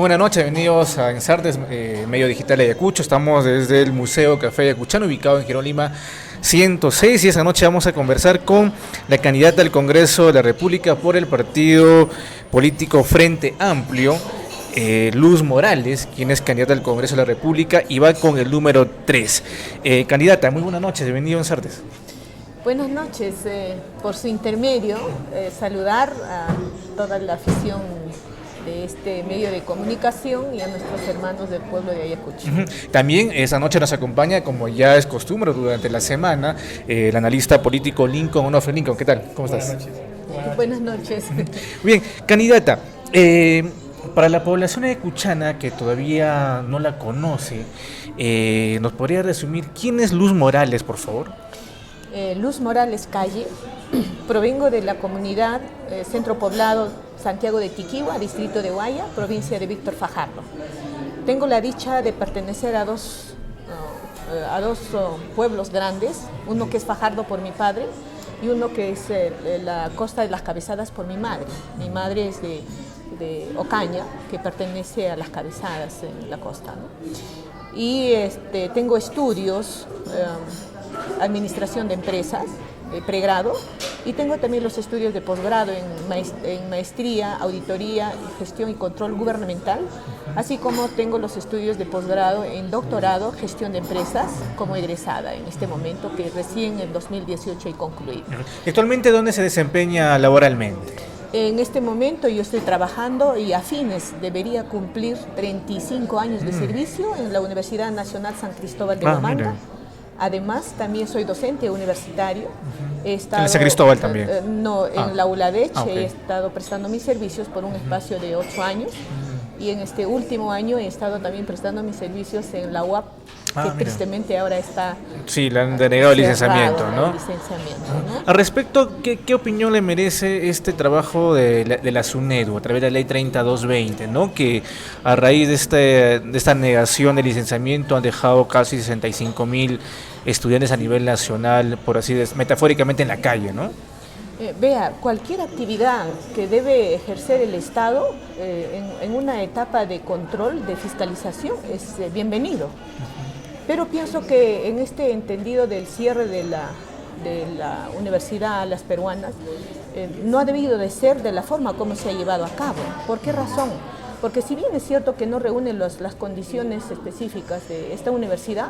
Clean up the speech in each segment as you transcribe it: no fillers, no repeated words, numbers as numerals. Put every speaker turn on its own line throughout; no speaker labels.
buenas noches, bienvenidos a Ensartes, medio digital de Ayacucho. Estamos desde el Museo Café Ayacuchano, ubicado en Girón Lima 106, y esta noche vamos a conversar con la candidata al Congreso de la República por el partido político Frente Amplio, Luz Morales, quien es candidata al Congreso de la República y va con el número 3. Candidata, muy buenas noches, bienvenido a Ensartes.
Buenas noches, por su intermedio, saludar a toda la afición de este medio de comunicación y a nuestros hermanos del pueblo de Ayacucho.
También esta noche nos acompaña, como ya es costumbre durante la semana, el analista político Lincoln Onofre. Lincoln, ¿qué tal? ¿Cómo estás?
Buenas noches.
Bien, candidata, para la población ayacuchana que todavía no la conoce, ¿nos podría resumir quién es Luz Morales, por favor?
Luz Morales Calle, provengo de la comunidad Centro Poblado Santiago de Tiquihua, distrito de Guaya, provincia de Víctor Fajardo. Tengo la dicha de pertenecer a dos pueblos grandes, uno que es Fajardo por mi padre y uno que es la Costa de las Cabezadas por mi madre. Mi madre es de Ocaña, que pertenece a las Cabezadas en la costa, ¿no? Y tengo estudios, administración de empresas, pregrado, y tengo también los estudios de posgrado en maestría, auditoría, gestión y control gubernamental, así como tengo los estudios de posgrado en doctorado, gestión de empresas, como egresada en este momento, que recién en 2018 he concluido.
¿Actualmente dónde se desempeña laboralmente?
En este momento yo estoy trabajando y a fines debería cumplir 35 años de servicio en la Universidad Nacional San Cristóbal de Huamanga. Además, también soy docente universitario. He estado,
¿En San Cristóbal también?
No, en la ULADECH.
Okay.
He estado prestando mis servicios por un espacio de 8 años. Y en este último año he estado también prestando mis servicios en la UAP, que tristemente ahora está...
Sí, le han denegado el licenciamiento, ¿no?
¿no?
Al respecto, ¿qué opinión le merece este trabajo de la SUNEDU a través de la ley 30220, ¿no? Que a raíz de esta negación de licenciamiento han dejado casi 65,000 estudiantes a nivel nacional, por así decirlo, metafóricamente en la calle, ¿no?
Vea, cualquier actividad que debe ejercer el Estado en una etapa de control, de fiscalización, es bienvenido. Pero pienso que en este entendido del cierre de la universidad a las peruanas, no ha debido de ser de la forma como se ha llevado a cabo. ¿Por qué razón? Porque si bien es cierto que no reúne las condiciones específicas de esta universidad,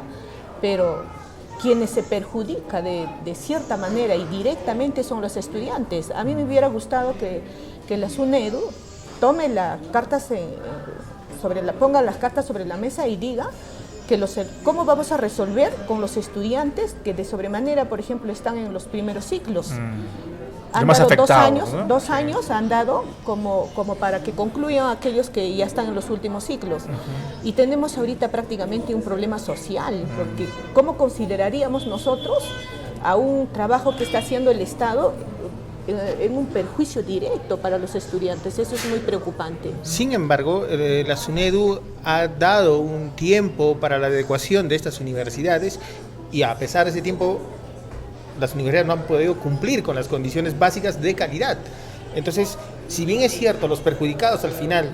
pero quienes se perjudican de cierta manera y directamente son los estudiantes. A mí me hubiera gustado que la SUNEDU tome las cartas ponga las cartas sobre la mesa y diga que cómo vamos a resolver con los estudiantes que de sobremanera, por ejemplo, están en los primeros ciclos. Han dado 2 años, ¿no? 2 años han dado como para que concluyan aquellos que ya están en los últimos ciclos. Y tenemos ahorita prácticamente un problema social, porque ¿cómo consideraríamos nosotros a un trabajo que está haciendo el Estado en un perjuicio directo para los estudiantes? Eso es muy preocupante.
Sin embargo, la SUNEDU ha dado un tiempo para la adecuación de estas universidades y a pesar de ese tiempo las universidades no han podido cumplir con las condiciones básicas de calidad. Entonces, si bien es cierto, los perjudicados al final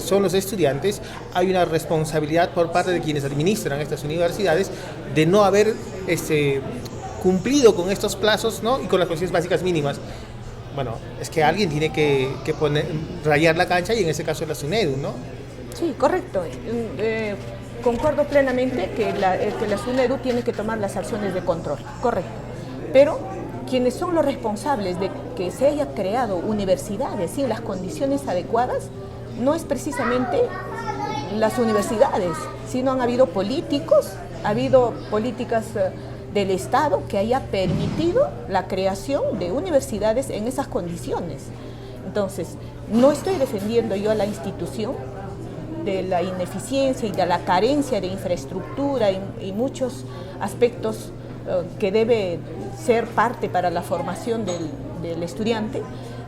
son los estudiantes, hay una responsabilidad por parte de quienes administran estas universidades de no haber cumplido con estos plazos, ¿no? Y con las condiciones básicas mínimas. Bueno, es que alguien tiene que rayar la cancha y en ese caso es la SUNEDU, ¿no?
Sí, correcto. Concuerdo plenamente que la SUNEDU tiene que tomar las acciones de control, correcto. Pero quienes son los responsables de que se haya creado universidades sin las condiciones adecuadas no es precisamente las universidades, sino han habido políticos, ha habido políticas del Estado que haya permitido la creación de universidades en esas condiciones. Entonces, no estoy defendiendo yo a la institución de la ineficiencia y de la carencia de infraestructura y muchos aspectos que debe ser parte para la formación del estudiante.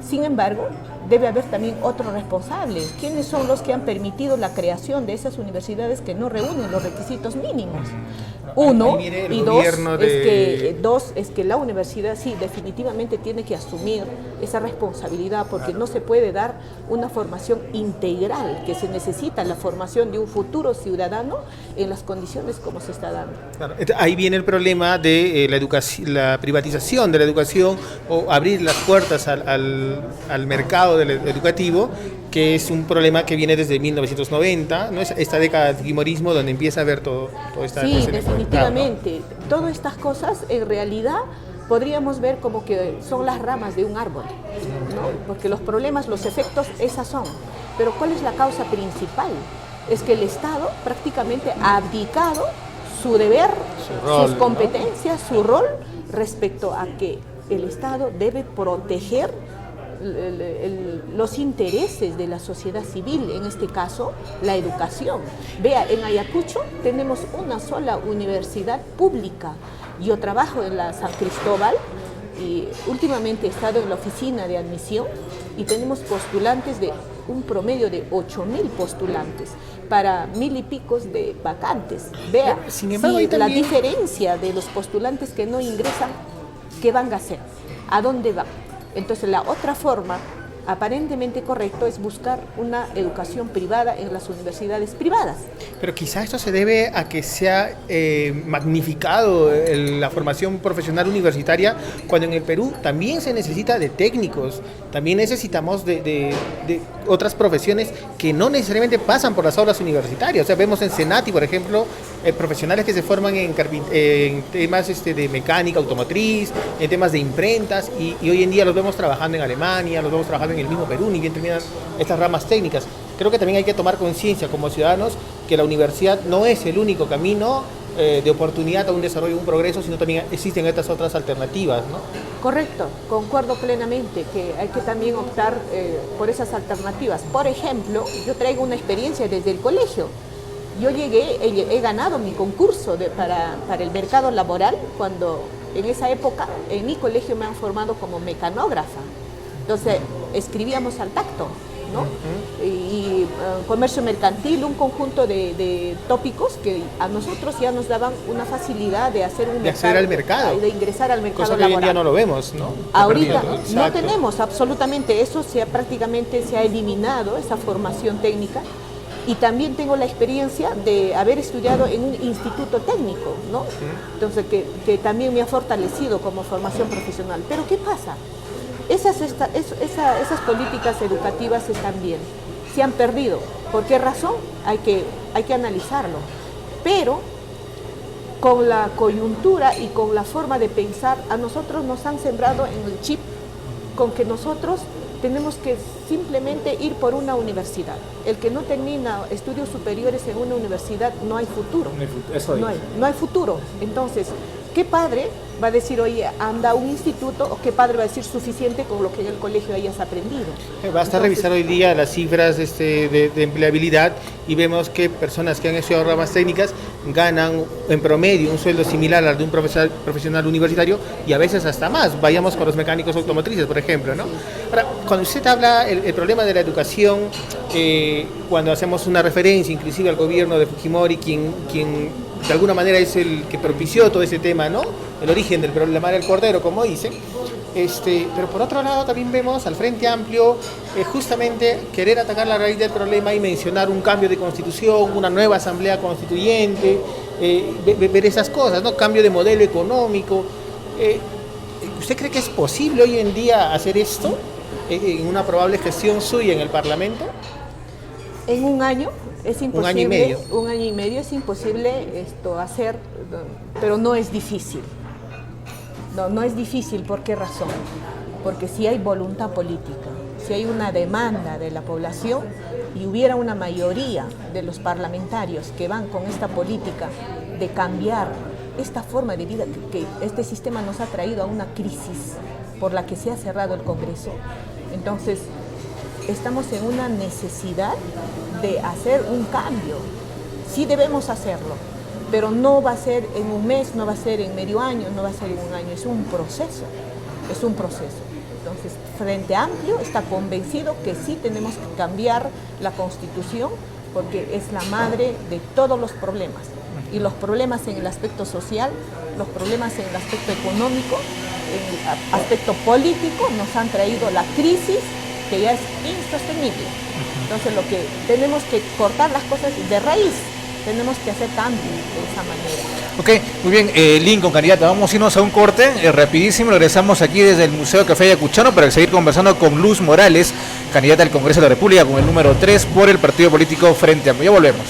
Sin embargo, debe haber también otros responsables. ¿Quiénes son los que han permitido la creación de esas universidades que no reúnen los requisitos mínimos? Uno,
el
y
gobierno
dos, es que la universidad sí definitivamente tiene que asumir esa responsabilidad, porque no se puede dar una formación integral, que se necesita la formación de un futuro ciudadano en las condiciones como se está dando.
Claro, ahí viene el problema de la educación, la privatización de la educación, o abrir las puertas al mercado educativo, que es un problema que viene desde 1990, ¿no? Esta década del fujimorismo, donde empieza a ver todo esta...
Sí, definitivamente. ¿No? Todas estas cosas en realidad podríamos ver como que son las ramas de un árbol, ¿no? Porque los problemas, los efectos, esas son. Pero ¿cuál es la causa principal? Es que el Estado prácticamente ha abdicado su deber, sus competencias, ¿no? Su rol respecto a que el Estado debe proteger los intereses de la sociedad civil, en este caso la educación. Vea, en Ayacucho tenemos una sola universidad pública. Yo trabajo en la San Cristóbal y últimamente he estado en la oficina de admisión y tenemos postulantes de un promedio de 8.000 postulantes para 1.000 y picos de vacantes. Vea,
sin embargo,
sí,
también...
la diferencia de los postulantes que no ingresan, ¿qué van a hacer? ¿A dónde van? Entonces la otra forma aparentemente correcto es buscar una educación privada en las universidades privadas.
Pero quizá esto se debe a que se ha magnificado la formación profesional universitaria, cuando en el Perú también se necesita de técnicos, también necesitamos de otras profesiones que no necesariamente pasan por las aulas universitarias. O sea, vemos en Senati, por ejemplo, profesionales que se forman en temas de mecánica automotriz, en temas de imprentas, y hoy en día los vemos trabajando en Alemania, los vemos trabajando en el mismo Perú, ni bien terminan estas ramas técnicas. Creo que también hay que tomar conciencia como ciudadanos que la universidad no es el único camino de oportunidad a un desarrollo, un progreso, sino también existen estas otras alternativas, ¿no?
Correcto, concuerdo plenamente que hay que también optar por esas alternativas. Por ejemplo, yo traigo una experiencia desde el colegio. Yo he ganado mi concurso para el mercado laboral, cuando en esa época en mi colegio me han formado como mecanógrafa. Entonces escribíamos al tacto, ¿no? Y comercio mercantil, un conjunto de tópicos que a nosotros ya nos daban una facilidad de hacer un mercado, de ingresar al mercado laboral.
Hoy en día no lo vemos, ¿no?
Ahorita no tenemos absolutamente eso, prácticamente se ha eliminado esa formación técnica. Y también tengo la experiencia de haber estudiado en un instituto técnico, ¿no? Entonces que también me ha fortalecido como formación profesional. Pero ¿qué pasa? Esas políticas educativas están bien, se han perdido. ¿Por qué razón? Hay que analizarlo. Pero con la coyuntura y con la forma de pensar, a nosotros nos han sembrado en el chip con que nosotros tenemos que simplemente ir por una universidad. El que no termina estudios superiores en una universidad, no hay futuro. No hay futuro. Entonces, ¿qué padre va a decir, oye, anda a un instituto? ¿O qué padre va a decir suficiente con lo que en el colegio hayas aprendido?
Basta revisar hoy día las cifras de empleabilidad y vemos que personas que han estudiado ramas técnicas ganan en promedio un sueldo similar al de un profesional universitario, y a veces hasta más. Vayamos con los mecánicos automotrices, por ejemplo, ¿no? Ahora, cuando usted habla el problema de la educación, cuando hacemos una referencia inclusive al gobierno de Fujimori, quien de alguna manera es el que propició todo ese tema, ¿no? El origen del problema del cordero, como dicen. Pero por otro lado también vemos al Frente Amplio justamente querer atacar la raíz del problema y mencionar un cambio de constitución, una nueva asamblea constituyente, ver esas cosas, ¿no? Cambio de modelo económico. ¿Usted cree que es posible hoy en día hacer esto en una probable gestión suya en el Parlamento?
En un año es imposible.
Un año y medio.
Un año y medio es imposible hacer, pero no es difícil. No es difícil. ¿Por qué razón? Porque si hay voluntad política, si hay una demanda de la población y hubiera una mayoría de los parlamentarios que van con esta política de cambiar esta forma de vida, que este sistema nos ha traído a una crisis por la que se ha cerrado el Congreso, entonces estamos en una necesidad de hacer un cambio. Sí debemos hacerlo, pero no va a ser en un mes, no va a ser en medio año, no va a ser en un año, es un proceso. Entonces, Frente Amplio está convencido que sí tenemos que cambiar la Constitución, porque es la madre de todos los problemas. y los problemas en el aspecto social, los problemas en el aspecto económico, en el aspecto político nos han traído la crisis que ya es insostenible. Entonces lo que tenemos que cortar las cosas de raíz, tenemos que hacer cambios de esa manera.
Ok, muy bien, Lincoln, candidata, vamos a irnos a un corte rapidísimo, regresamos aquí desde el Museo Café Ayacuchano para seguir conversando con Luz Morales, candidata al Congreso de la República con el número 3 por el partido político Frente Amplio. Ya volvemos.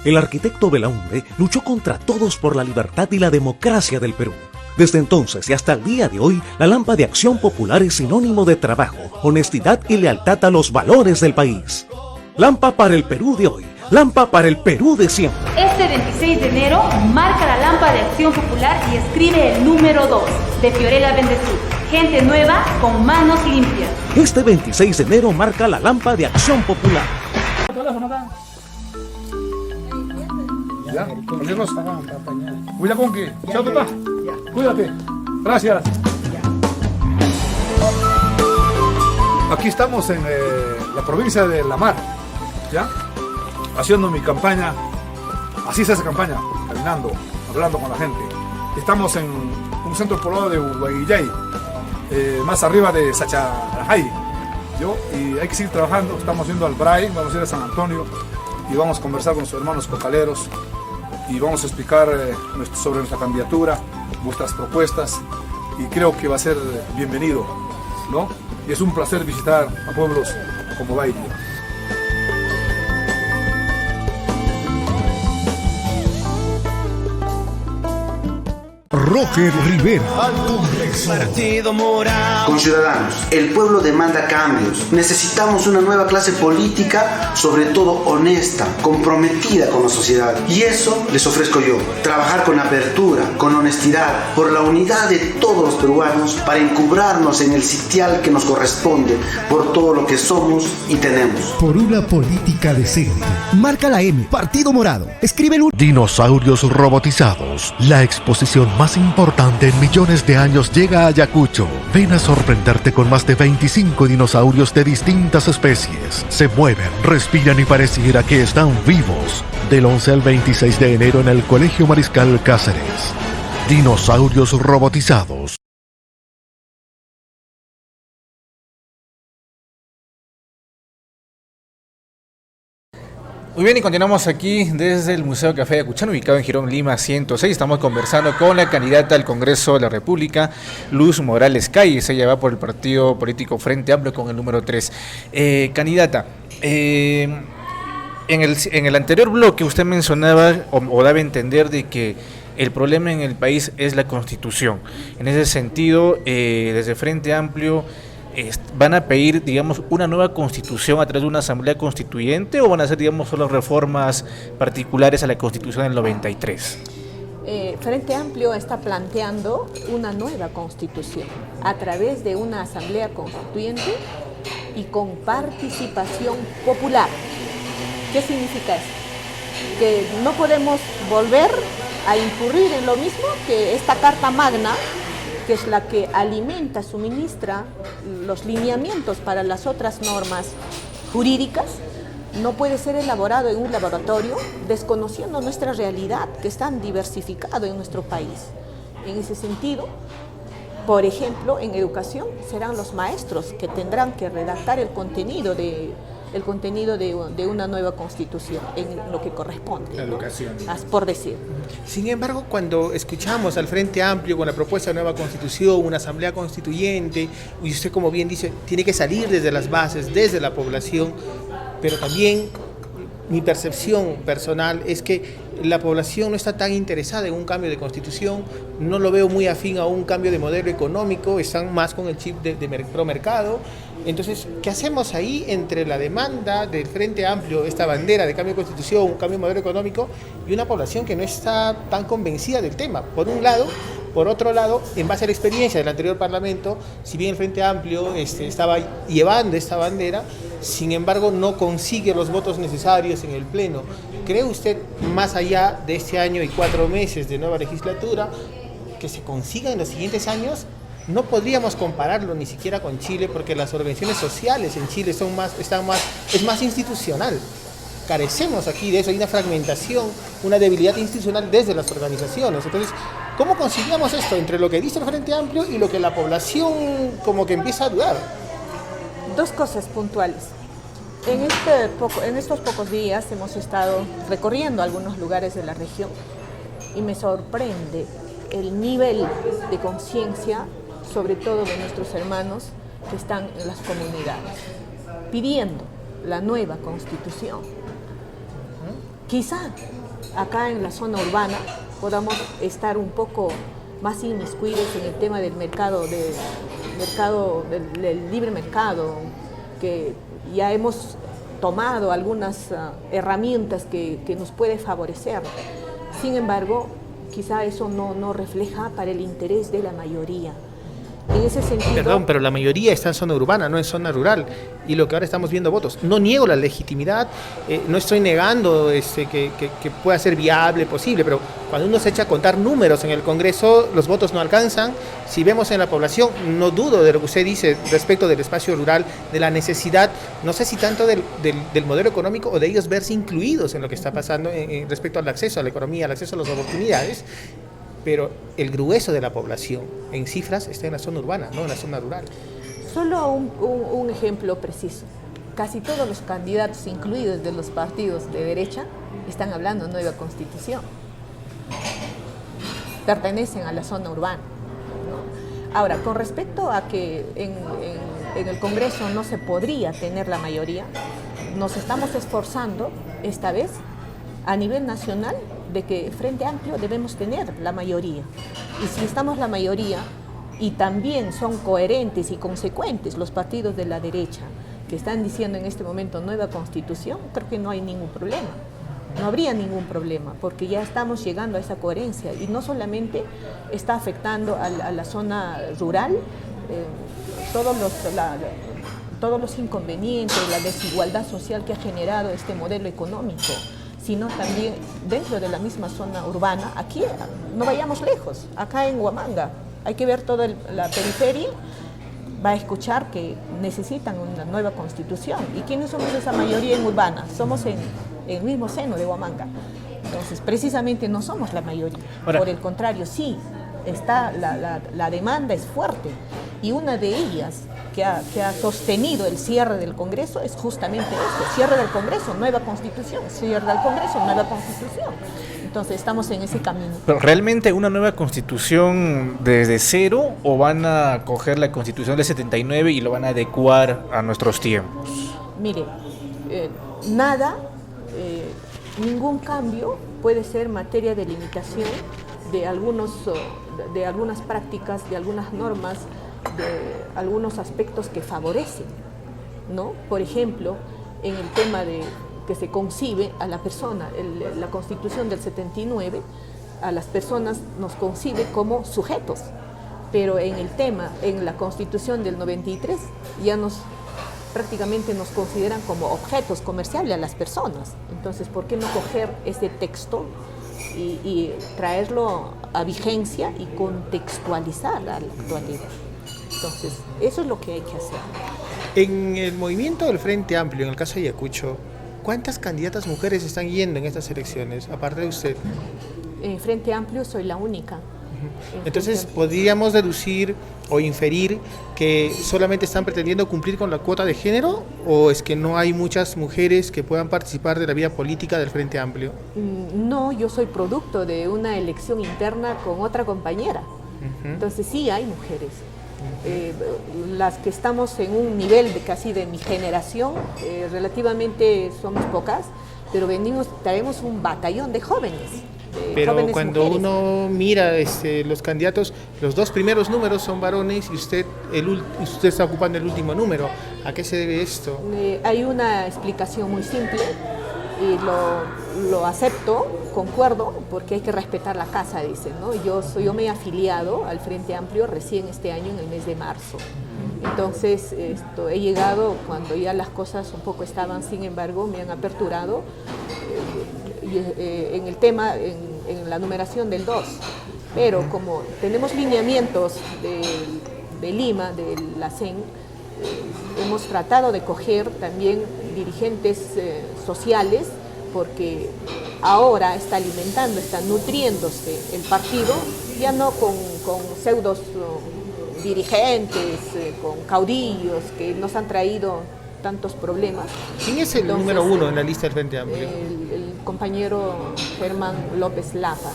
El arquitecto Belaúnde luchó contra todos por la libertad y la democracia del Perú. Desde entonces y hasta el día de hoy, la Lampa de Acción Popular es sinónimo de trabajo, honestidad y lealtad a los valores del país. Lampa para el Perú de hoy, Lampa para el Perú de siempre.
Este 26 de enero marca la Lampa de Acción Popular y escribe el número 2 de Fiorella Bendezú. Gente nueva con manos limpias.
Este 26 de enero marca la Lampa de Acción Popular.
¿Ya? Cuida con que. Chao, papá. Cuídate. Gracias. Aquí estamos en la provincia de La Mar, ¿ya? Haciendo mi campaña. Así se hace campaña, caminando, hablando con la gente. Estamos en un centro poblado de Huaguillay, más arriba de Sacharajay. Y hay que seguir trabajando. Estamos yendo al Bray, vamos a ir a San Antonio y vamos a conversar con nuestros hermanos cocaleros y vamos a explicar sobre nuestra candidatura, vuestras propuestas, y creo que va a ser bienvenido, ¿no? Y es un placer visitar a pueblos como Baile.
Roger Rivera al Congreso.
Partido Morado.
Conciudadanos, el pueblo demanda cambios. Necesitamos una nueva clase política, sobre todo honesta, comprometida con la sociedad. Y eso les ofrezco yo. Trabajar con apertura, con honestidad, por la unidad de todos los peruanos, para encubrarnos en el sitial que nos corresponde, por todo lo que somos y tenemos.
Por una política decente. Marca la M, Partido Morado. Escribe el...
Dinosaurios robotizados. La exposición más importante en millones de años llega a Ayacucho. Ven a sorprenderte con más de 25 dinosaurios de distintas especies. Se mueven, respiran y pareciera que están vivos. Del 11 al 26 de enero en el Colegio Mariscal Cáceres. Dinosaurios robotizados.
Muy bien, y continuamos aquí desde el Museo Café Ayacuchano, ubicado en Girón, Lima 106. Estamos conversando con la candidata al Congreso de la República, Luz Morales Calles. Ella va por el partido político Frente Amplio con el número 3. Candidata, en el anterior bloque usted mencionaba o daba a entender de que el problema en el país es la Constitución. En ese sentido, desde Frente Amplio, ¿van a pedir, digamos, una nueva constitución a través de una asamblea constituyente o van a hacer, digamos, solo reformas particulares a la Constitución del 93?
Frente Amplio está planteando una nueva constitución a través de una asamblea constituyente y con participación popular. ¿Qué significa eso? Que no podemos volver a incurrir en lo mismo que esta Carta Magna, que es la que alimenta, suministra los lineamientos para las otras normas jurídicas, no puede ser elaborado en un laboratorio desconociendo nuestra realidad, que es tan diversificado en nuestro país. En ese sentido, por ejemplo, en educación serán los maestros que tendrán que redactar el contenido de una nueva constitución en lo que corresponde,
la educación,
¿no? Por decir.
Sin embargo, cuando escuchamos al Frente Amplio con la propuesta de nueva constitución, una asamblea constituyente, y usted, como bien dice, tiene que salir desde las bases, desde la población, pero también mi percepción personal es que la población no está tan interesada en un cambio de constitución, no lo veo muy afín a un cambio de modelo económico, están más con el chip de promercado. Entonces, ¿qué hacemos ahí entre la demanda del Frente Amplio, esta bandera de cambio de constitución, un cambio de modelo económico, y una población que no está tan convencida del tema? Por un lado. Por otro lado, en base a la experiencia del anterior Parlamento, si bien el Frente Amplio estaba llevando esta bandera, sin embargo no consigue los votos necesarios en el Pleno. ¿Cree usted, más allá de este año y 4 meses de nueva legislatura, que se consiga en los siguientes años? No podríamos compararlo ni siquiera con Chile, porque las organizaciones sociales en Chile es más institucional. carecemos aquí de eso, hay una fragmentación, una debilidad institucional desde las organizaciones. Entonces, ¿cómo conciliamos esto entre lo que dice el Frente Amplio y lo que la población como que empieza a dudar?
Dos cosas puntuales. En estos pocos días hemos estado recorriendo algunos lugares de la región y me sorprende el nivel de conciencia, sobre todo de nuestros hermanos que están en las comunidades, pidiendo la nueva constitución. Quizá acá en la zona urbana podamos estar un poco más inmiscuidos en el tema del del libre mercado, que ya hemos tomado algunas herramientas que nos puede favorecer. Sin embargo, quizá eso no refleja para el interés de la mayoría. En ese sentido...
Perdón, pero la mayoría está en zona urbana, no en zona rural. Y lo que ahora estamos viendo votos. No niego la legitimidad, no estoy negando que pueda ser viable, posible, pero cuando uno se echa a contar números en el Congreso, los votos no alcanzan. Si vemos en la población, no dudo de lo que usted dice respecto del espacio rural, de la necesidad, no sé si tanto del modelo económico o de ellos verse incluidos en lo que está pasando respecto al acceso a la economía, al acceso a las oportunidades. Pero el grueso de la población en cifras está en la zona urbana, no en la zona rural.
Solo un ejemplo preciso. Casi todos los candidatos, incluidos de los partidos de derecha, están hablando de nueva constitución. Pertenecen a la zona urbana, ¿no? Ahora, con respecto a que en el Congreso no se podría tener la mayoría, nos estamos esforzando esta vez a nivel nacional de que Frente Amplio debemos tener la mayoría. Y si estamos la mayoría, y también son coherentes y consecuentes los partidos de la derecha que están diciendo en este momento nueva constitución, creo que no hay ningún problema. No habría ningún problema, porque ya estamos llegando a esa coherencia y no solamente está afectando a la zona rural, todos los inconvenientes, la desigualdad social que ha generado este modelo económico, sino también dentro de la misma zona urbana. Aquí no vayamos lejos, acá en Huamanga, hay que ver toda la periferia, va a escuchar que necesitan una nueva constitución. ¿Y quiénes somos esa mayoría en urbana? Somos en el mismo seno de Huamanga. Entonces, precisamente no somos la mayoría. Ahora, por el contrario, sí, está la demanda es fuerte, y una de ellas que ha sostenido el cierre del Congreso es justamente esto: cierre del Congreso, nueva constitución, cierre del Congreso, nueva constitución. Entonces estamos en ese camino.
¿Pero realmente una nueva constitución desde cero, o van a coger la constitución del 79 y lo van a adecuar a nuestros tiempos?
Mire, ningún cambio puede ser materia de limitación de algunas prácticas, de algunas normas, de algunos aspectos que favorecen, ¿no? Por ejemplo, en el tema de que se concibe a la persona, la Constitución del 79, a las personas nos concibe como sujetos, pero en la Constitución del 93 ya prácticamente nos consideran como objetos comerciables a las personas. Entonces, ¿por qué no coger ese texto y traerlo a vigencia y contextualizar a la actualidad? Entonces, eso es lo que hay que hacer.
En el movimiento del Frente Amplio, en el caso de Ayacucho, ¿cuántas candidatas mujeres están yendo en estas elecciones, aparte de usted?
En Frente Amplio soy la única.
Entonces, ¿podríamos deducir o inferir que solamente están pretendiendo cumplir con la cuota de género, o es que no hay muchas mujeres que puedan participar de la vida política del Frente Amplio?
No, yo soy producto de una elección interna con otra compañera. Entonces sí hay mujeres. Las que estamos en un nivel casi de mi generación, relativamente somos pocas, pero traemos un batallón de jóvenes.
Pero
jóvenes
cuando
mujeres.
uno mira los candidatos, los dos primeros números son varones y usted está ocupando el último número. ¿A qué se debe esto?
Hay una explicación muy simple y lo acepto, concuerdo, porque hay que respetar la casa, dicen, ¿no? Yo me he afiliado al Frente Amplio recién este año, en el mes de marzo. Entonces he llegado cuando ya las cosas un poco estaban, sin embargo, me han aperturado en el tema, en la numeración del 2. Pero como tenemos lineamientos de Lima, de la CEN, hemos tratado de coger también dirigentes sociales, porque ahora está alimentando, está nutriéndose el partido, ya no con pseudos dirigentes, con caudillos que nos han traído tantos problemas.
¿Quién es el número uno en la lista del Frente Amplio?
El compañero Germán López Lapa.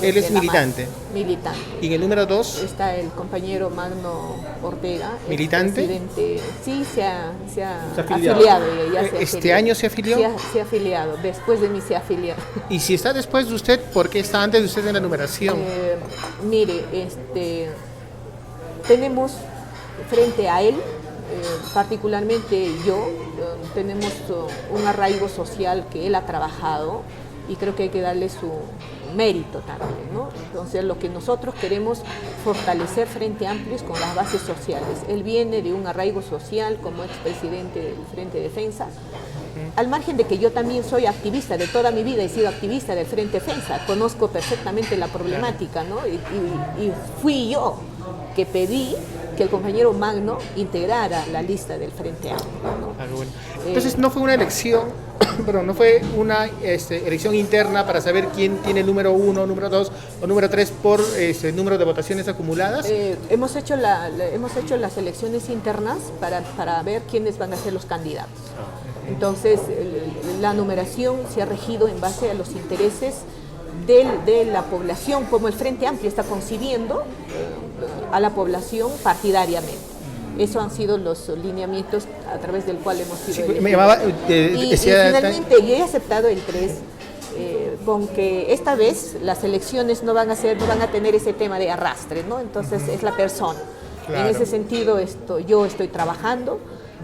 Él es militante.
Militante.
¿Y en el número 2?
Está el compañero Magno Ortega.
¿Militante?
Presidente. Sí, se ha
afiliado. ¿Este año se afilió?
Se ha afiliado, después de mí se ha afiliado.
¿Y si está después de usted, por qué está antes de usted en la numeración?
Mire, tenemos frente a él, particularmente yo, tenemos un arraigo social que él ha trabajado y creo que hay que darle su mérito también, ¿no? Entonces lo que nosotros queremos fortalecer Frente Amplio es con las bases sociales. Él viene de un arraigo social como expresidente del Frente Defensa, al margen de que yo también soy activista, de toda mi vida he sido activista del Frente Defensa, conozco perfectamente la problemática, ¿no? Y fui yo que pedí que el compañero Magno integrara la lista del Frente Amplio, ¿no?
Bueno. Entonces no fue una elección, perdón, no fue una elección interna para saber quién tiene el número 1, número 2 o número 3 por número de votaciones acumuladas.
Hemos hecho las elecciones internas para ver quiénes van a ser los candidatos. Entonces la numeración se ha regido en base a los intereses de la población, como el Frente Amplio está concibiendo a la población partidariamente. Esos han sido los lineamientos a través del cual hemos sido y finalmente yo he aceptado el 3 con que esta vez las elecciones no van a tener ese tema de arrastre, ¿no? Entonces es la persona. Claro. En ese sentido yo estoy trabajando.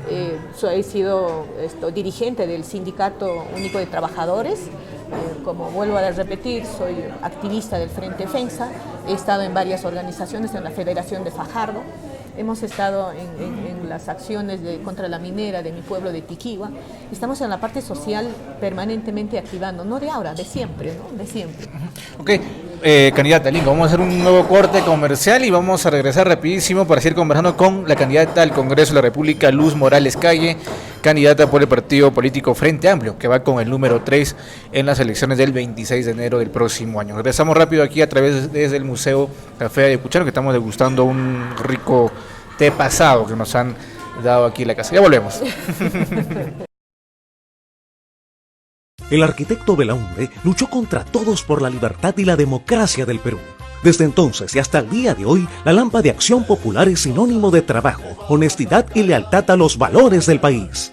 He sido dirigente del Sindicato Único de Trabajadores, como vuelvo a repetir, soy activista del Frente Defensa, he estado en varias organizaciones, en la Federación de Fajardo, hemos estado en las acciones contra la minera de mi pueblo de Tiquigua, estamos en la parte social permanentemente activando, no de ahora, de siempre, ¿no? De siempre.
Ok, candidata Lingo, vamos a hacer un nuevo corte comercial y vamos a regresar rapidísimo para seguir conversando con la candidata al Congreso de la República, Luz Morales Calle, candidata por el partido político Frente Amplio, que va con el número 3 en las elecciones del 26 de enero del próximo año. Regresamos rápido aquí a través desde el Museo Café Ayacuchano, que estamos degustando un rico té pasado que nos han dado aquí en la casa. Ya volvemos.
El arquitecto Belaunde luchó contra todos por la libertad y la democracia del Perú. Desde entonces y hasta el día de hoy, la Lampa de Acción Popular es sinónimo de trabajo, honestidad y lealtad a los valores del país.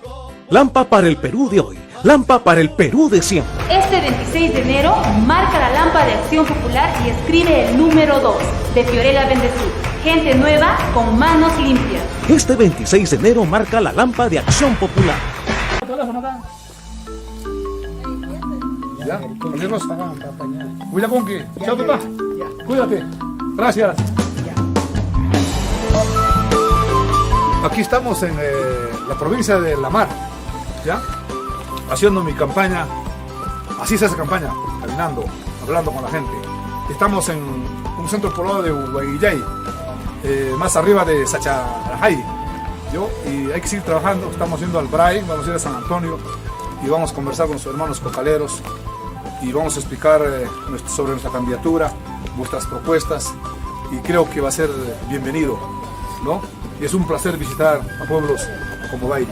Lampa para el Perú de hoy, Lampa para el Perú de siempre.
Este 26 de enero, marca la Lampa de Acción Popular y escribe el número 2 de Fiorella Bendezú. Gente nueva con manos limpias.
Este 26 de enero marca la Lampa de Acción Popular.
¿Ya? ¿Cualquier cosa? Cuida con que. Chao, papá. Cuídate. Gracias. Aquí estamos en la provincia de La Mar, ¿ya? Haciendo mi campaña. Así se hace campaña, caminando, hablando con la gente. Estamos en un centro poblado de Huaguillay, más arriba de Sacharajay. Y hay que seguir trabajando. Estamos yendo al Bray, vamos a ir a San Antonio y vamos a conversar con nuestros hermanos cocaleros y vamos a explicar sobre nuestra candidatura, vuestras propuestas, y creo que va a ser bienvenido, ¿no? Y es un placer visitar a pueblos como Baile.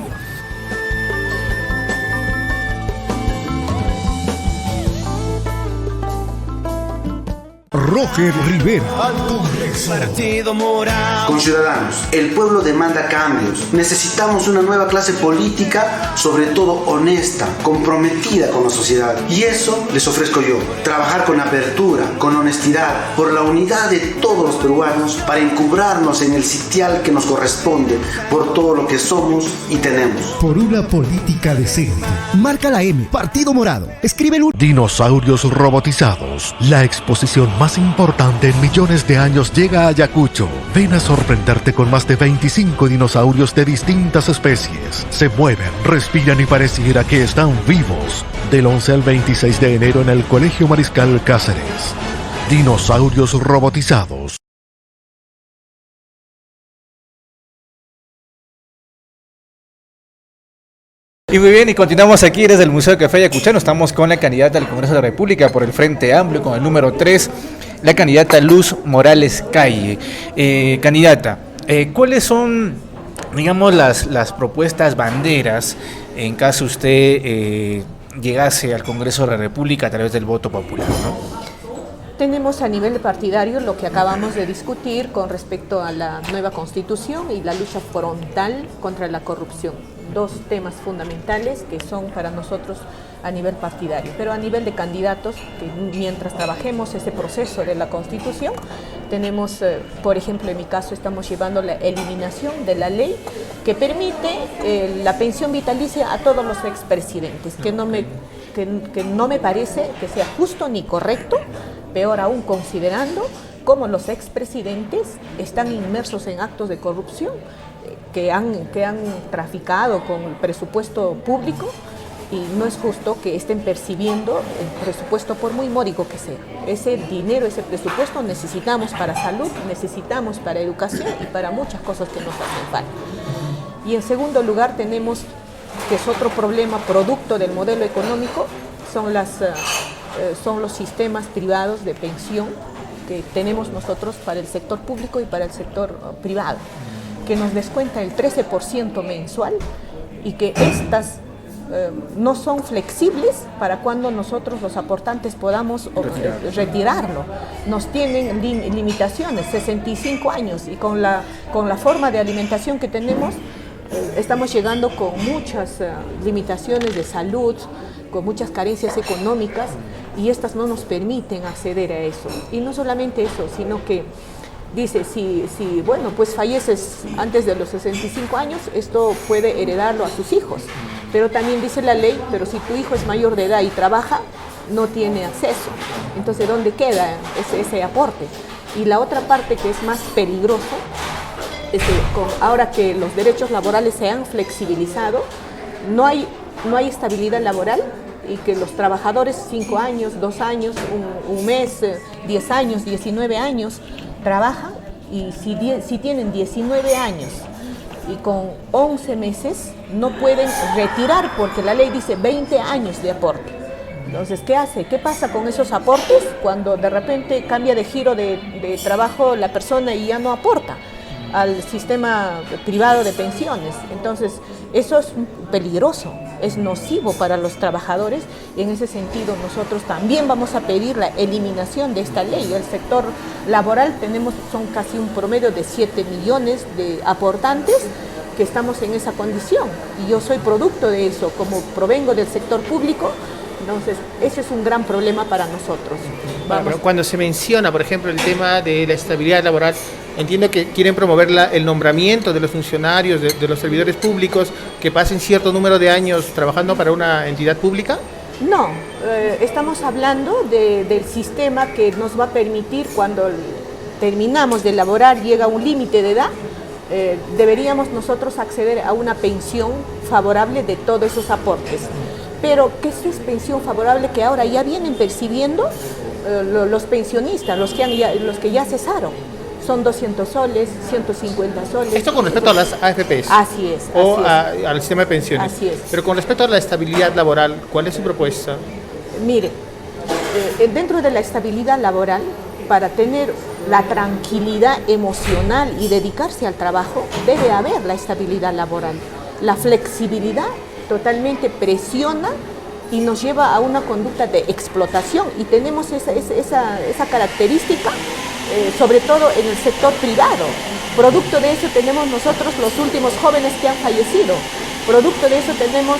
Roger Rivera.
Conciudadanos, el pueblo demanda cambios. Necesitamos una nueva clase política, sobre todo honesta, comprometida con la sociedad. Y eso les ofrezco yo. Trabajar con apertura, con honestidad, por la unidad de todos los peruanos, para encumbrarnos en el sitial que nos corresponde, por todo lo que somos y tenemos.
Por una política decente. Marca la M, Partido Morado. Escribe el
Dinosaurios robotizados. La exposición más importante en millones de años llega a Ayacucho. Ven a sorprenderte con más de 25 dinosaurios de distintas especies. Se mueven, respiran y pareciera que están vivos. Del 11 al 26 de enero en el Colegio Mariscal Cáceres. Dinosaurios robotizados.
Y muy bien, y continuamos aquí desde el Museo Café Ayacuchano. Estamos con la candidata al Congreso de la República por el Frente Amplio, con el número 3, la candidata Luz Morales Calle. Candidata, ¿cuáles son, digamos, las propuestas banderas en caso usted llegase al Congreso de la República a través del voto popular, ¿no?
Tenemos a nivel partidario lo que acabamos de discutir con respecto a la nueva Constitución y la lucha frontal contra la corrupción. Dos temas fundamentales que son para nosotros a nivel partidario. Pero a nivel de candidatos, que mientras trabajemos ese proceso de la Constitución, tenemos, por ejemplo, en mi caso, estamos llevando la eliminación de la ley que permite la pensión vitalicia a todos los expresidentes, que no me parece que sea justo ni correcto, peor aún considerando cómo los expresidentes están inmersos en actos de corrupción, que han traficado con el presupuesto público, y no es justo que estén percibiendo el presupuesto por muy módico que sea. Ese dinero, ese presupuesto necesitamos para salud, necesitamos para educación y para muchas cosas que nos hacen falta. Y en segundo lugar tenemos, que es otro problema producto del modelo económico, son los sistemas privados de pensión que tenemos nosotros para el sector público y para el sector privado, que nos descuenta el 13% mensual y que estas no son flexibles para cuando nosotros los aportantes podamos retirarlo. Nos tienen limitaciones, 65 años, y con la forma de alimentación que tenemos, estamos llegando con muchas limitaciones de salud, con muchas carencias económicas, y estas no nos permiten acceder a eso. Y no solamente eso, sino que dice, si bueno, pues falleces antes de los 65 años, esto puede heredarlo a sus hijos. Pero también dice la ley, pero si tu hijo es mayor de edad y trabaja, no tiene acceso. Entonces, ¿dónde queda ese aporte? Y la otra parte que es más peligroso, es que ahora que los derechos laborales se han flexibilizado, no hay estabilidad laboral, y que los trabajadores 5 años, 2 años, un mes, 10 años, 19 años, trabajan, y si tienen 19 años y con 11 meses no pueden retirar porque la ley dice 20 años de aporte. Entonces, ¿qué hace? ¿Qué pasa con esos aportes cuando de repente cambia de giro de trabajo la persona y ya no aporta al sistema privado de pensiones? Entonces, eso es peligroso, es nocivo para los trabajadores, y en ese sentido nosotros también vamos a pedir la eliminación de esta ley. El sector laboral son casi un promedio de 7 millones de aportantes que estamos en esa condición, y yo soy producto de eso, como provengo del sector público. Entonces, ese es un gran problema para nosotros.
Pero cuando se menciona, por ejemplo, el tema de la estabilidad laboral, entiendo que quieren promover el nombramiento de los funcionarios, de los servidores públicos, que pasen cierto número de años trabajando para una entidad pública.
No, estamos hablando del sistema que nos va a permitir, cuando terminamos de laborar, llega un límite de edad, deberíamos nosotros acceder a una pensión favorable de todos esos aportes. Pero, ¿qué es pensión favorable que ahora ya vienen percibiendo los pensionistas, los que ya cesaron? Son 200 soles, 150 soles.
Esto con respecto a las AFPs.
Así es.
Al sistema de pensiones.
Así es.
Pero con respecto a la estabilidad laboral, ¿cuál es su propuesta?
Mire, dentro de la estabilidad laboral, para tener la tranquilidad emocional y dedicarse al trabajo, debe haber la estabilidad laboral. La flexibilidad totalmente presiona y nos lleva a una conducta de explotación, y tenemos esa característica, sobre todo en el sector privado. Producto de eso tenemos nosotros los últimos jóvenes que han fallecido. Producto de eso tenemos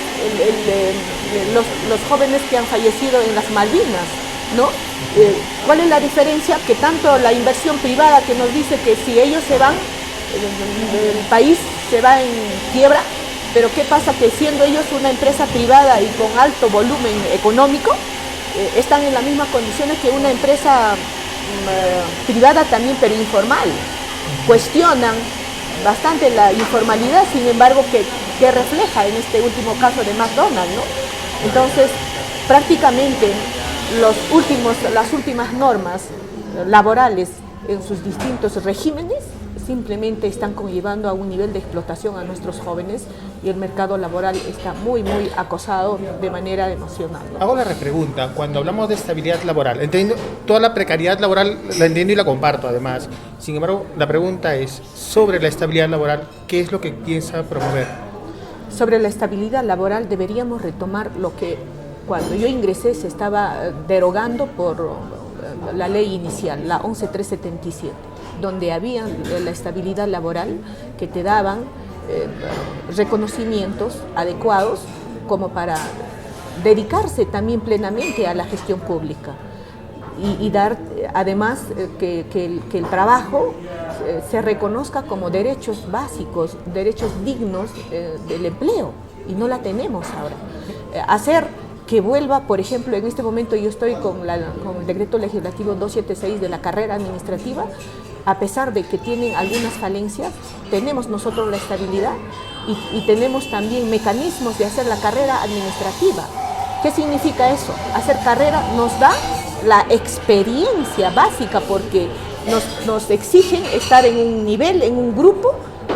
los jóvenes que han fallecido en las Malvinas, ¿no? ¿Cuál es la diferencia? Que tanto la inversión privada, que nos dice que si ellos se van, el país se va en quiebra. Pero ¿qué pasa? Que siendo ellos una empresa privada y con alto volumen económico, están en las mismas condiciones que una empresa privada también, pero informal. Cuestionan bastante la informalidad, sin embargo, que refleja en este último caso de McDonald's, ¿no? Entonces, prácticamente las últimas normas laborales en sus distintos regímenes simplemente están conllevando a un nivel de explotación a nuestros jóvenes y el mercado laboral está muy, muy acosado de manera emocional, ¿no?
Hago la repregunta, cuando hablamos de estabilidad laboral, entiendo, toda la precariedad laboral la entiendo y la comparto además. Sin embargo, la pregunta es, sobre la estabilidad laboral, ¿qué es lo que piensa promover?
Sobre la estabilidad laboral deberíamos retomar lo que cuando yo ingresé se estaba derogando por la ley inicial, la 11377, donde había la estabilidad laboral que te daban reconocimientos adecuados como para dedicarse también plenamente a la gestión pública y dar además que el trabajo se reconozca como derechos básicos, derechos dignos del empleo, y no la tenemos ahora. Hacer que vuelva, por ejemplo, en este momento yo estoy con el decreto legislativo 276 de la carrera administrativa, a pesar de que tienen algunas falencias, tenemos nosotros la estabilidad y tenemos también mecanismos de hacer la carrera administrativa. ¿Qué significa eso? Hacer carrera nos da la experiencia básica porque nos exigen estar en un nivel, en un grupo,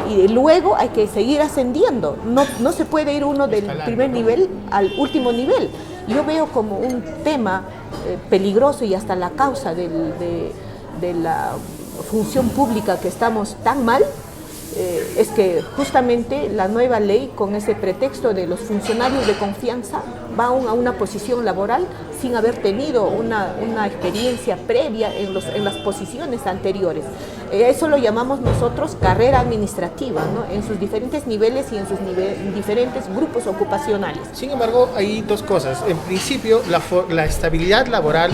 y luego hay que seguir ascendiendo. No se puede ir uno del primer nivel al último nivel. Yo veo como un tema peligroso y hasta la causa de la función pública que estamos tan mal, es que justamente la nueva ley, con ese pretexto de los funcionarios de confianza, va a una posición laboral sin haber tenido una experiencia previa en las posiciones anteriores. Eso lo llamamos nosotros carrera administrativa, ¿no? En sus diferentes niveles y en sus diferentes grupos ocupacionales.
Sin embargo, hay dos cosas. En principio, la estabilidad laboral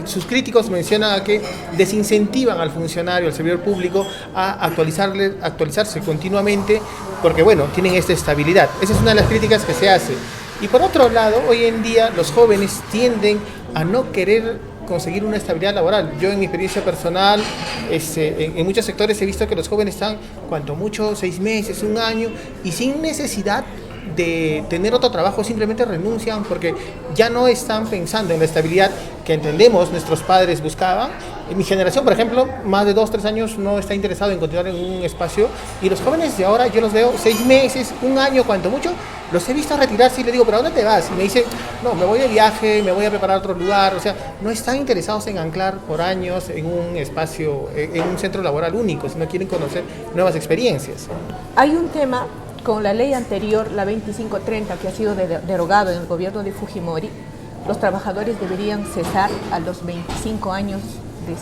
sus críticos mencionan a que desincentivan al funcionario, al servidor público, a actualizarse continuamente, porque bueno, tienen esta estabilidad. Esa es una de las críticas que se hace. Y por otro lado, hoy en día los jóvenes tienden a no querer conseguir una estabilidad laboral. Yo en mi experiencia personal, en muchos sectores he visto que los jóvenes están cuanto mucho 6 meses, 1 año, y sin necesidad de tener otro trabajo simplemente renuncian porque ya no están pensando en la estabilidad que entendemos nuestros padres buscaban. En mi generación, por ejemplo, más de 2-3 años no está interesado en continuar en un espacio, y los jóvenes de ahora yo los veo 6 meses, 1 año, cuanto mucho, los he visto retirarse y le digo, ¿pero a dónde te vas? Y me dice, no, me voy de viaje, me voy a preparar a otro lugar. O sea, no están interesados en anclar por años en un espacio, en un centro laboral único, sino quieren conocer nuevas experiencias.
Hay un tema con la ley anterior, la 2530, que ha sido derogado en el gobierno de Fujimori. Los trabajadores deberían cesar a los 25 años de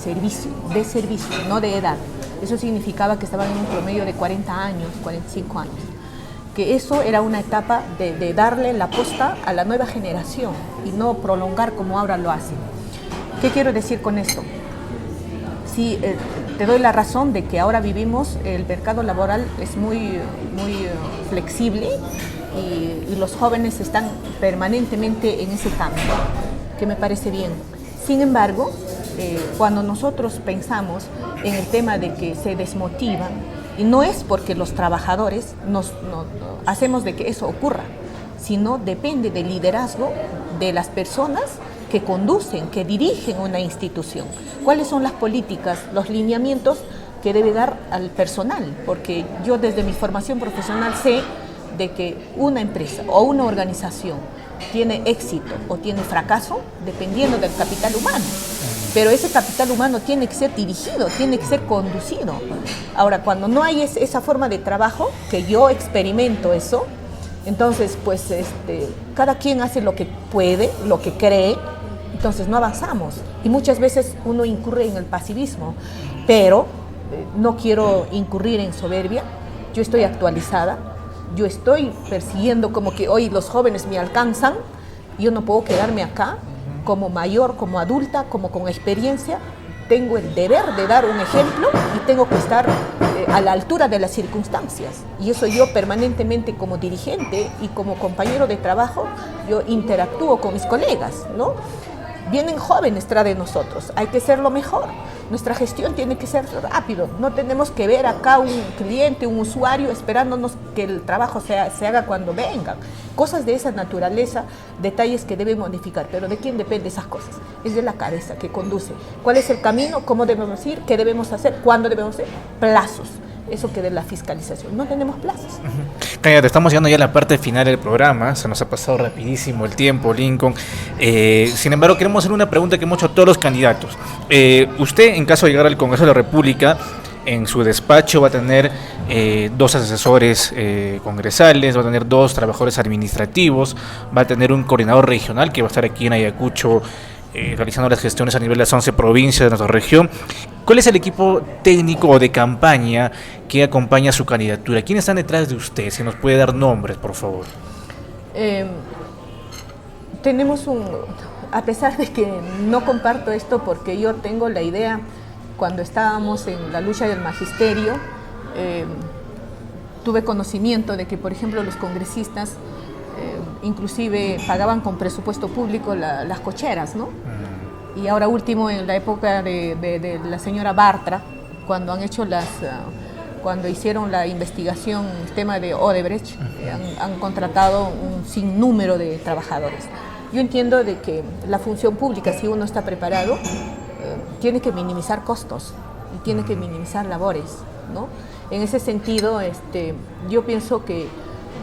servicio, no de edad. Eso significaba que estaban en un promedio de 40 años, 45 años. Que eso era una etapa de darle la posta a la nueva generación y no prolongar como ahora lo hacen. ¿Qué quiero decir con esto? Sí, te doy la razón de que ahora vivimos, el mercado laboral es muy flexible y los jóvenes están permanentemente en ese cambio, que me parece bien. Sin embargo, cuando nosotros pensamos en el tema de que se desmotivan, y no es porque los trabajadores hacemos de que eso ocurra, sino depende del liderazgo de las personas que conducen, que dirigen una institución. ¿Cuáles son las políticas, los lineamientos que debe dar al personal? Porque yo desde mi formación profesional sé de que una empresa o una organización tiene éxito o tiene fracaso dependiendo del capital humano. Pero ese capital humano tiene que ser dirigido, tiene que ser conducido. Ahora, cuando no hay esa forma de trabajo, que yo experimento eso, entonces pues cada quien hace lo que puede, lo que cree, entonces no avanzamos. Y muchas veces uno incurre en el pasivismo, pero no quiero incurrir en soberbia. Yo estoy actualizada, yo estoy persiguiendo como que hoy los jóvenes me alcanzan, yo no puedo quedarme acá. Como mayor, como adulta, como con experiencia, tengo el deber de dar un ejemplo y tengo que estar a la altura de las circunstancias. Y eso yo permanentemente como dirigente y como compañero de trabajo, yo interactúo con mis colegas, ¿no? Vienen jóvenes tras de nosotros, hay que ser lo mejor. Nuestra gestión tiene que ser rápido, no tenemos que ver acá un cliente, un usuario esperándonos que el trabajo se haga cuando vengan. Cosas de esa naturaleza, detalles que deben modificar, pero ¿de quién depende esas cosas? Es de la cabeza que conduce. ¿Cuál es el camino? ¿Cómo debemos ir? ¿Qué debemos hacer? ¿Cuándo debemos hacer? Plazos. eso que de la fiscalización. No tenemos plazos.
Candidata, estamos llegando ya a la parte final del programa, se nos ha pasado rapidísimo el tiempo, Lincoln. Sin embargo, queremos hacer una pregunta que hemos hecho a todos los candidatos. Usted, en caso de llegar al Congreso de la República, en su despacho va a tener 2 asesores congresales, va a tener 2 trabajadores administrativos, va a tener un coordinador regional que va a estar aquí en Ayacucho realizando las gestiones a nivel de las 11 provincias de nuestra región. ¿Cuál es el equipo técnico o de campaña que acompaña su candidatura? ¿Quiénes están detrás de usted? Si nos puede dar nombres, por favor.
Tenemos a pesar de que no comparto esto porque yo tengo la idea, cuando estábamos en la lucha del magisterio, tuve conocimiento de que, por ejemplo, los congresistas inclusive pagaban con presupuesto público las cocheras, ¿no? Y ahora último, en la época de la señora Bartra, cuando cuando hicieron la investigación, el tema de Odebrecht, han contratado un sinnúmero de trabajadores. Yo entiendo de que la función pública, si uno está preparado, tiene que minimizar costos y tiene que minimizar labores, ¿no? En ese sentido, yo pienso que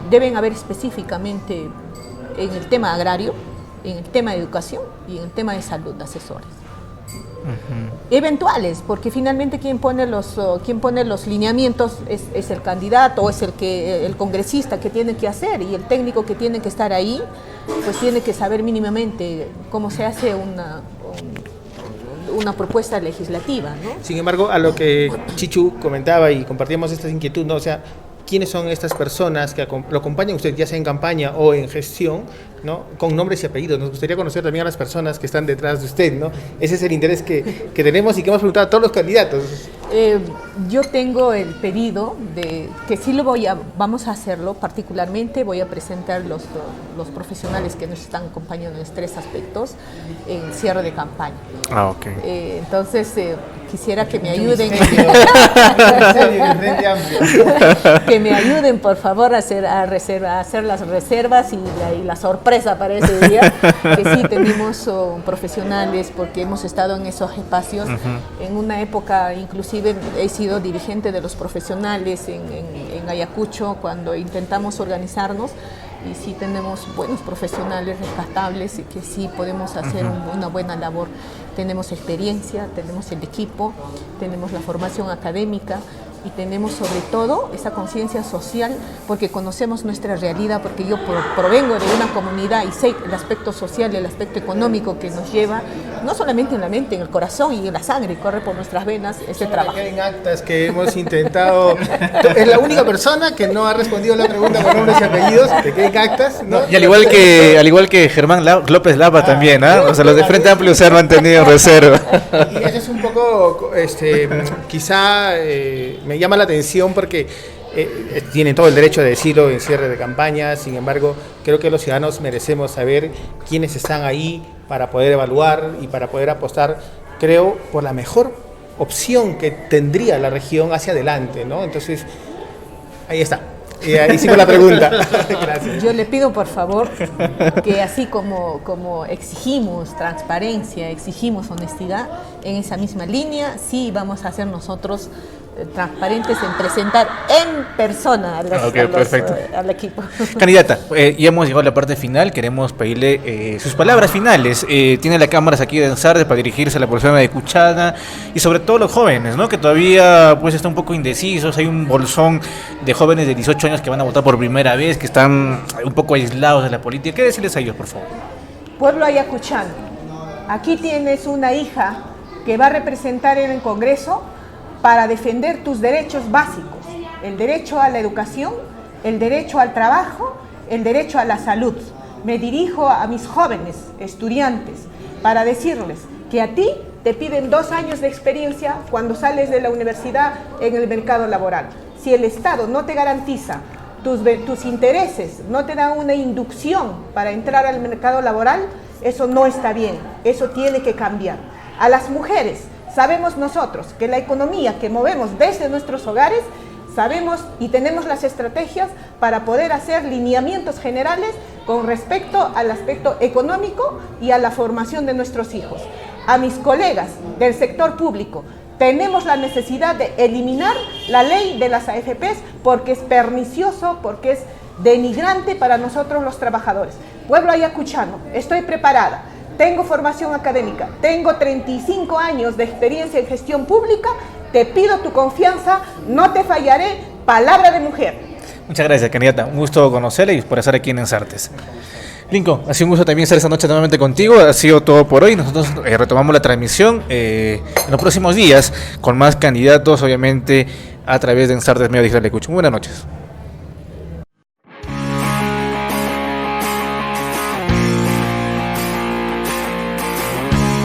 deben haber específicamente en el tema agrario, en el tema de educación y en el tema de salud asesores. Eventuales, porque finalmente quien pone los lineamientos es el candidato, o es el congresista que tiene que hacer, y el técnico que tiene que estar ahí, pues tiene que saber mínimamente cómo se hace una propuesta legislativa, ¿no?
Sin embargo, a lo que Chichu comentaba y compartíamos esta inquietud, ¿no? O sea, ¿quiénes son estas personas que lo acompañan usted, ya sea en campaña o en gestión, ¿no? Con nombres y apellidos? Nos gustaría conocer también a las personas que están detrás de usted, ¿no? Ese es el interés que tenemos y que hemos preguntado a todos los candidatos.
Yo tengo el pedido de que sí vamos a hacerlo, particularmente voy a presentar los profesionales que nos están acompañando en 3 aspectos en cierre de campaña.
Ok.
Entonces, quisiera que me ayuden. Que me ayuden, por favor, a hacer las reservas y la sorpresa para ese día, que sí tenemos profesionales, porque hemos estado en esos espacios. En una época, inclusive, he sido dirigente de los profesionales en Ayacucho, cuando intentamos organizarnos, y sí tenemos buenos profesionales rescatables y que sí podemos hacer una buena labor. Tenemos experiencia, tenemos el equipo, tenemos la formación académica y tenemos sobre todo esa conciencia social, porque conocemos nuestra realidad, porque yo provengo de una comunidad y sé el aspecto social y el aspecto económico que nos lleva, no solamente en la mente, en el corazón y en la sangre, corre por nuestras venas ese trabajo.
En actas que hemos intentado, es la única persona que no ha respondido la pregunta con nombres y apellidos, que queden actas, ¿no?
Y al igual que Germán López Lapa también, ¿ah? O sea, los de Frente Amplio se han mantenido en reserva.
Y eso es un poco, quizá me llama la atención porque tienen todo el derecho de decirlo en cierre de campaña. Sin embargo, creo que los ciudadanos merecemos saber quiénes están ahí para poder evaluar y para poder apostar, creo, por la mejor opción que tendría la región hacia adelante, ¿no? Entonces, ahí está. Hicimos la pregunta. Gracias.
Yo le pido, por favor, que así como exigimos transparencia, exigimos honestidad, en esa misma línea, sí vamos a hacer nosotros transparentes en presentar en persona al equipo.
Candidata, ya hemos llegado a la parte final, queremos pedirle sus palabras finales. Tiene las cámaras aquí de Ensardes para dirigirse a la población de Cuchana y sobre todo los jóvenes, ¿no? Que todavía pues están un poco indecisos. Hay un bolsón de jóvenes de 18 años que van a votar por primera vez, que están un poco aislados de la política. ¿Qué decirles a ellos, por favor?
Pueblo ayacuchano, aquí tienes una hija que va a representar en el Congreso para defender tus derechos básicos, el derecho a la educación, el derecho al trabajo, el derecho a la salud. Me dirijo a mis jóvenes estudiantes para decirles que a ti te piden 2 años de experiencia cuando sales de la universidad en el mercado laboral. Si el Estado no te garantiza tus intereses, no te dan una inducción para entrar al mercado laboral, eso no está bien, eso tiene que cambiar. A las mujeres, sabemos nosotros que la economía que movemos desde nuestros hogares, sabemos y tenemos las estrategias para poder hacer lineamientos generales con respecto al aspecto económico y a la formación de nuestros hijos. A mis colegas del sector público, tenemos la necesidad de eliminar la ley de las AFPs porque es pernicioso, porque es denigrante para nosotros los trabajadores. Pueblo ayacuchano, estoy preparada, tengo formación académica, tengo 35 años de experiencia en gestión pública, te pido tu confianza, no te fallaré, palabra de mujer.
Muchas gracias, candidata. Un gusto conocerla y por estar aquí en Ensartes. Lincoln, ha sido un gusto también estar esta noche nuevamente contigo. Ha sido todo por hoy. Nosotros retomamos la transmisión en los próximos días con más candidatos, obviamente, a través de Ensartes Medio Digital de Ayacucho. Muy buenas noches.